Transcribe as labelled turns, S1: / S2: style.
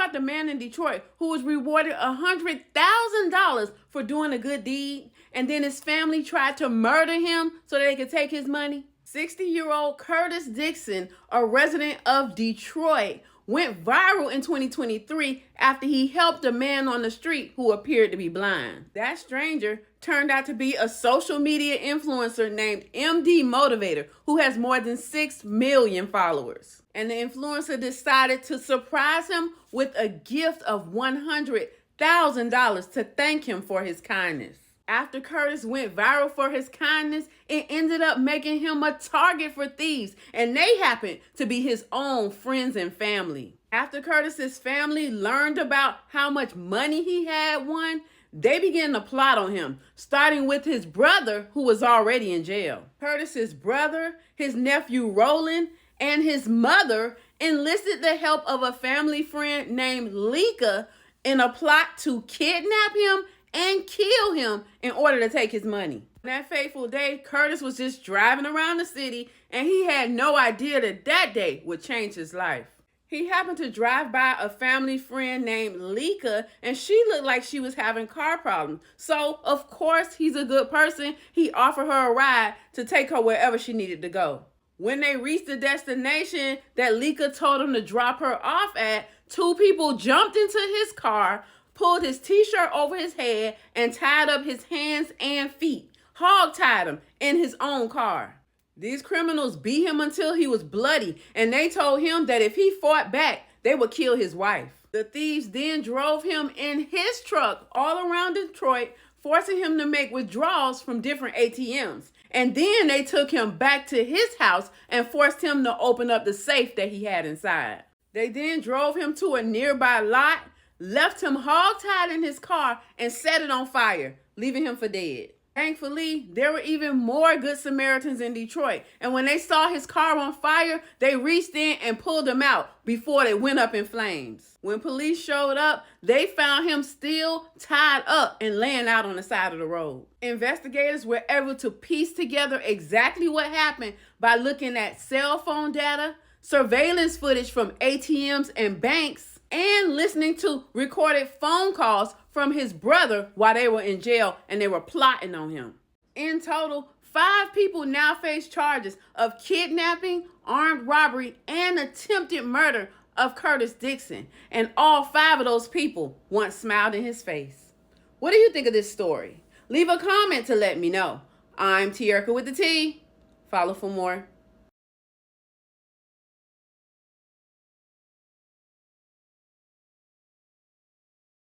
S1: about the man in Detroit who was rewarded $100,000 for doing a good deed, and then his family tried to murder him so they could take his money? 60-year-old Curtis Dixon, a resident of Detroit, went viral in 2023 after he helped a man on the street who appeared to be blind. That stranger turned out to be a social media influencer named MD Motivator, who has more than 6 million followers. And the influencer decided to surprise him with a gift of $100,000 to thank him for his kindness. After Curtis went viral for his kindness, it ended up making him a target for thieves, and they happened to be his own friends and family. After Curtis's family learned about how much money he had won, they began to plot on him, starting with his brother, who was already in jail. Curtis's brother, his nephew Roland, and his mother enlisted the help of a family friend named Te-Erika in a plot to kidnap him and kill him in order to take his money. That fateful day, Curtis was just driving around the city, and he had no idea that that day would change his life. He happened to drive by a family friend named Te-Erika, and she looked like she was having car problems. So, of course, he's a good person. He offered her a ride to take her wherever she needed to go. When they reached the destination that Te-Erika told him to drop her off at, two people jumped into his car, pulled his t-shirt over his head, and tied up his hands and feet, hog-tied him in his own car. These criminals beat him until he was bloody, and they told him that if he fought back, they would kill his wife. The thieves then drove him in his truck all around Detroit, forcing him to make withdrawals from different ATMs. And then they took him back to his house and forced him to open up the safe that he had inside. They then drove him to a nearby lot, left him hog-tied in his car, and set it on fire, leaving him for dead. Thankfully, there were even more Good Samaritans in Detroit, and when they saw his car on fire, they reached in and pulled him out before it went up in flames. When police showed up, they found him still tied up and laying out on the side of the road. Investigators were able to piece together exactly what happened by looking at cell phone data, surveillance footage from ATMs and banks, and listening to recorded phone calls from his brother while they were in jail and they were plotting on him. In total, 5 people now face charges of kidnapping, armed robbery, and attempted murder of Curtis Dixon. And all 5 of those people once smiled in his face. What do you think of this story? Leave a comment to let me know. I'm Te-Erika with the T. Follow for more.